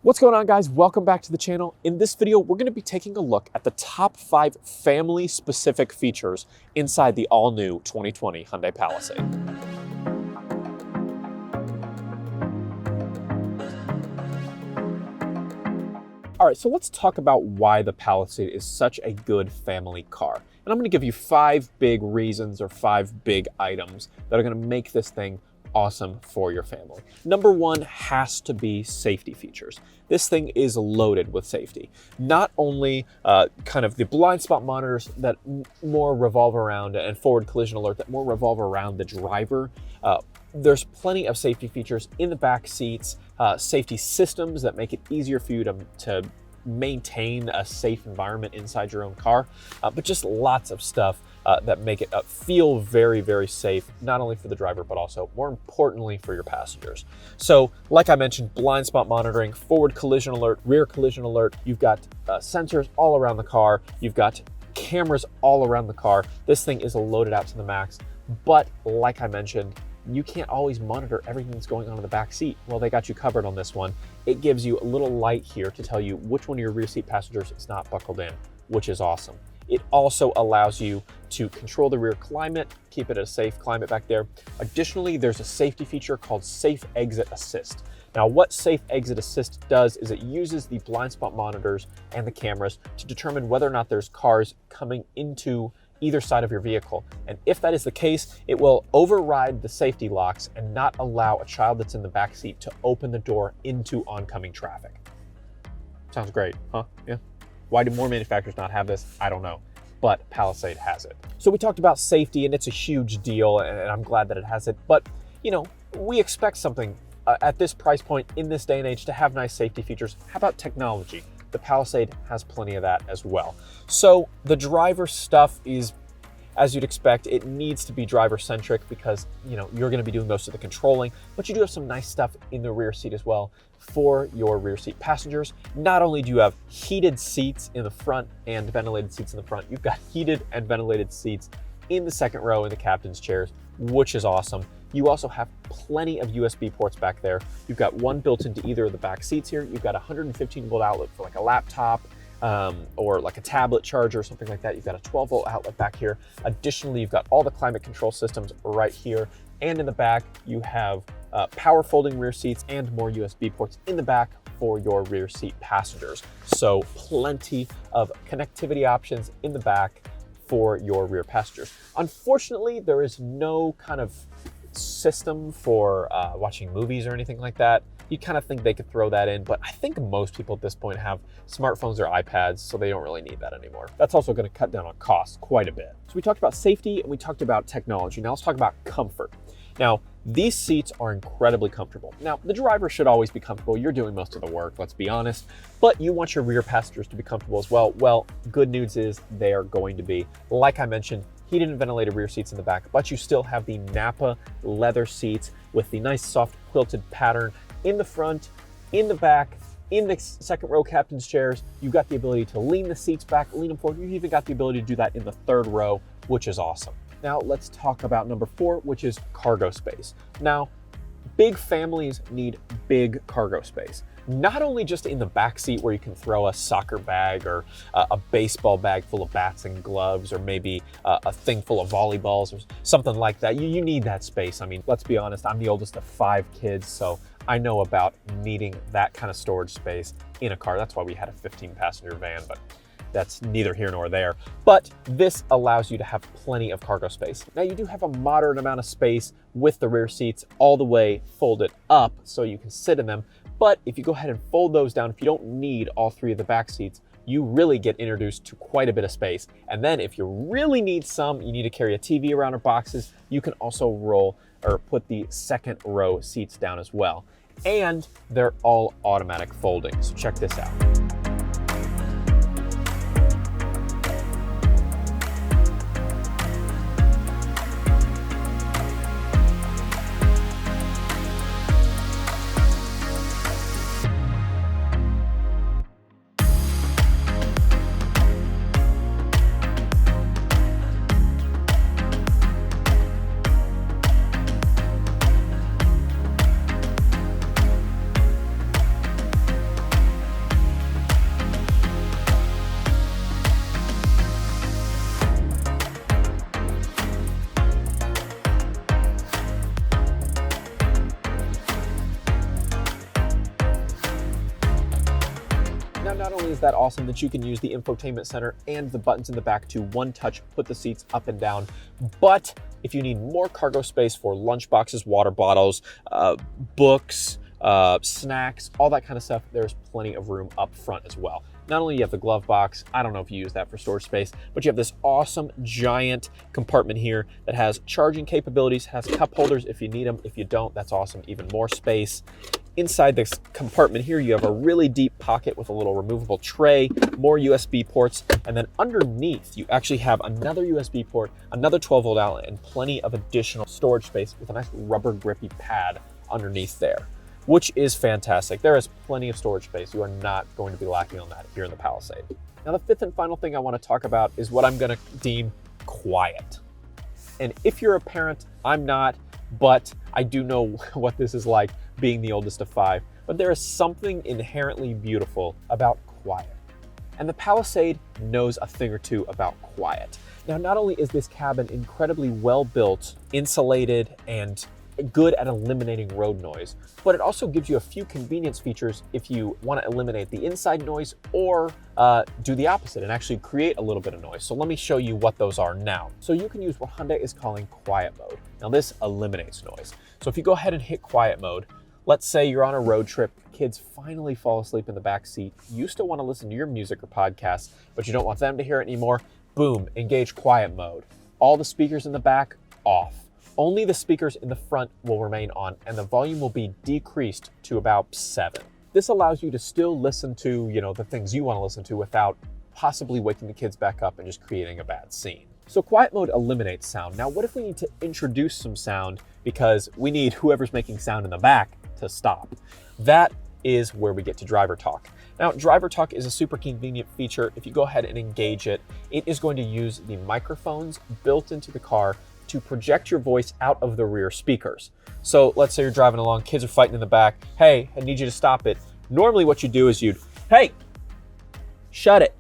What's going on, guys? Welcome back to the channel. In this video, we're going to be taking a look at the top 5 family-specific features inside the all-new 2020 Hyundai Palisade. All right, so let's talk about why the Palisade is such a good family car. And I'm going to give you 5 big reasons or 5 big items that are going to make this thing awesome for your family. Number 1 has to be safety features. This thing is loaded with safety. Not only kind of the blind spot monitors that more revolve around and forward collision alert that more revolve around the driver. There's plenty of safety features in the back seats, safety systems that make it easier for you to maintain a safe environment inside your own car, but just lots of stuff that make it feel very, very safe, not only for the driver, but also more importantly for your passengers. So like I mentioned, blind spot monitoring, forward collision alert, rear collision alert, you've got sensors all around the car, you've got cameras all around the car. This thing is loaded out to the max, but like I mentioned, you can't always monitor everything that's going on in the back seat. Well, they got you covered on this one. It gives you a little light here to tell you which one of your rear seat passengers is not buckled in, which is awesome. It also allows you to control the rear climate, keep it at a safe climate back there. Additionally, there's a safety feature called Safe Exit Assist. Now, what Safe Exit Assist does is it uses the blind spot monitors and the cameras to determine whether or not there's cars coming into either side of your vehicle. And if that is the case, it will override the safety locks and not allow a child that's in the back seat to open the door into oncoming traffic. Sounds great, huh? Yeah. Why do more manufacturers not have this? I don't know, but Palisade has it. So we talked about safety, and it's a huge deal, and I'm glad that it has it. But, you know, we expect something at this price point in this day and age to have nice safety features. How about technology? The Palisade has plenty of that as well. So the driver stuff is, as you'd expect, it needs to be driver-centric because, you know, you're going to be doing most of the controlling, but you do have some nice stuff in the rear seat as well for your rear seat passengers. Not only do you have heated seats in the front and ventilated seats in the front, you've got heated and ventilated seats in the second row in the captain's chairs, which is awesome. You also have plenty of USB ports back there. You've got one built into either of the back seats here. You've got a 115-volt outlet for like a laptop or like a tablet charger or something like that. You've got a 12-volt outlet back here. Additionally, you've got all the climate control systems right here. And in the back, you have power folding rear seats and more USB ports in the back for your rear seat passengers. So plenty of connectivity options in the back for your rear passengers. Unfortunately, there is no kind of system for watching movies or anything like that. You kind of think they could throw that in, but I think most people at this point have smartphones or iPads, so they don't really need that anymore. That's also going to cut down on costs quite a bit. So we talked about safety and we talked about technology. Now let's talk about comfort. Now, these seats are incredibly comfortable. Now, the driver should always be comfortable. You're doing most of the work, let's be honest, but you want your rear passengers to be comfortable as well. Well, good news is they are going to be. Like I mentioned, heated and ventilated rear seats in the back, but you still have the Napa leather seats with the nice soft quilted pattern in the front, in the back, in the second row captain's chairs. You've got the ability to lean the seats back, lean them forward. You've even got the ability to do that in the third row, which is awesome. Now let's talk about number 4, which is cargo space. Now, big families need big cargo space. Not only just in the back seat where you can throw a soccer bag or a baseball bag full of bats and gloves, or maybe a thing full of volleyballs or something like that. You need that space. I mean, let's be honest, I'm the oldest of 5 kids, so I know about needing that kind of storage space in a car. That's why we had a 15-passenger van, but that's neither here nor there. But this allows you to have plenty of cargo space. Now, you do have a moderate amount of space with the rear seats all the way folded up so you can sit in them. But if you go ahead and fold those down, if you don't need all 3 of the back seats, you really get introduced to quite a bit of space. And then if you really need some, you need to carry a TV around or boxes, you can also roll or put the second row seats down as well. And they're all automatic folding. So check this out. Now, not only is that awesome that you can use the infotainment center and the buttons in the back to one touch put the seats up and down, but if you need more cargo space for lunch boxes, water bottles, books, snacks, all that kind of stuff, there's plenty of room up front as well. Not only do you have the glove box, I don't know if you use that for storage space, but you have this awesome giant compartment here that has charging capabilities, has cup holders if you need them. If you don't, that's awesome, even more space. Inside this compartment here, you have a really deep pocket with a little removable tray, more USB ports, and then underneath, you actually have another USB port, another 12-volt outlet, and plenty of additional storage space with a nice rubber grippy pad underneath there, which is fantastic. There is plenty of storage space. You are not going to be lacking on that here in the Palisade. Now, the fifth and final thing I want to talk about is what I'm going to deem quiet. And if you're a parent, I'm not, but I do know what this is like being the oldest of 5. But there is something inherently beautiful about quiet. And the Palisade knows a thing or two about quiet. Now, not only is this cabin incredibly well built, insulated, and good at eliminating road noise, but it also gives you a few convenience features if you want to eliminate the inside noise or do the opposite and actually create a little bit of noise. So let me show you what those are now. So you can use what Hyundai is calling quiet mode. Now this eliminates noise. So if you go ahead and hit quiet mode, let's say you're on a road trip, kids finally fall asleep in the back seat, you still want to listen to your music or podcast, but you don't want them to hear it anymore, boom, engage quiet mode. All the speakers in the back, off. Only the speakers in the front will remain on, and the volume will be decreased to about 7. This allows you to still listen to, the things you want to listen to without possibly waking the kids back up and just creating a bad scene. So quiet mode eliminates sound. Now, what if we need to introduce some sound because we need whoever's making sound in the back to stop? That is where we get to driver talk. Now, driver talk is a super convenient feature. If you go ahead and engage it, it is going to use the microphones built into the car to project your voice out of the rear speakers. So let's say you're driving along, kids are fighting in the back. Hey, I need you to stop it. Normally what you do is hey, shut it.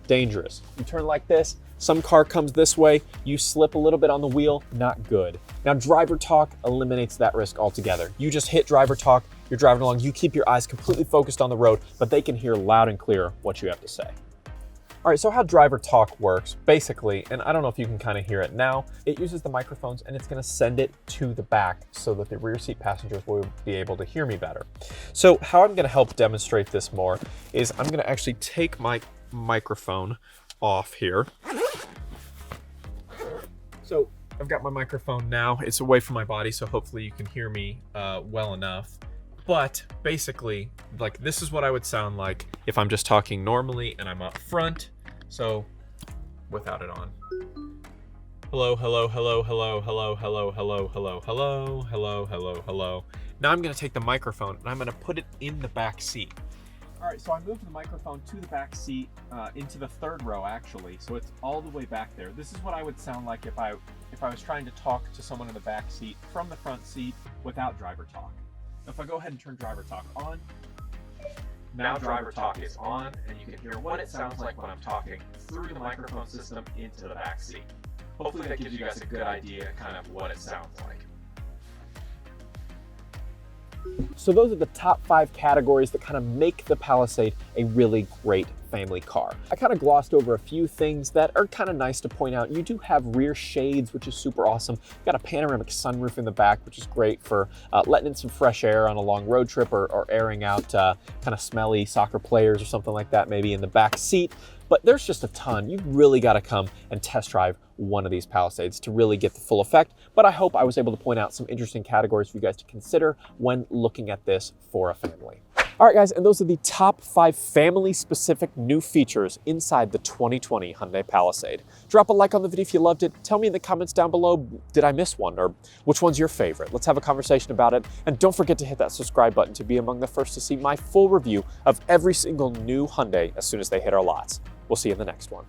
Dangerous. You turn like this, some car comes this way, you slip a little bit on the wheel, not good. Now, driver talk eliminates that risk altogether. You just hit driver talk, you're driving along, you keep your eyes completely focused on the road, but they can hear loud and clear what you have to say. All right, so how driver talk works, basically, and I don't know if you can kind of hear it now, it uses the microphones and it's gonna send it to the back so that the rear seat passengers will be able to hear me better. So how I'm gonna help demonstrate this more is I'm gonna actually take my microphone off here. So I've got my microphone now, it's away from my body, so hopefully you can hear me well enough. But basically, like, this is what I would sound like if I'm just talking normally and I'm up front. So without it on. Hello, hello, hello, hello, hello, hello, hello, hello, hello, hello, hello, hello. Now I'm gonna take the microphone and I'm gonna put it in the back seat. All right, so I moved the microphone to the back seat, into the third row actually, so it's all the way back there. This is what I would sound like if I was trying to talk to someone in the back seat from the front seat without driver talk. Now, if I go ahead and turn driver talk on, now driver talk is on, and you can hear what it sounds like when I'm talking through the microphone system into the back seat. Hopefully that gives you guys a good idea kind of what it sounds like. So those are the top 5 categories that kind of make the Palisade a really great family car. I kind of glossed over a few things that are kind of nice to point out. You do have rear shades, which is super awesome. You've got a panoramic sunroof in the back, which is great for letting in some fresh air on a long road trip or airing out kind of smelly soccer players or something like that, maybe in the back seat. But there's just a ton. You've really got to come and test drive one of these Palisades to really get the full effect. But I hope I was able to point out some interesting categories for you guys to consider when looking at this for a family. All right, guys, and those are the top 5 family-specific new features inside the 2020 Hyundai Palisade. Drop a like on the video if you loved it. Tell me in the comments down below, did I miss one? Or which one's your favorite? Let's have a conversation about it. And don't forget to hit that subscribe button to be among the first to see my full review of every single new Hyundai as soon as they hit our lots. We'll see you in the next one.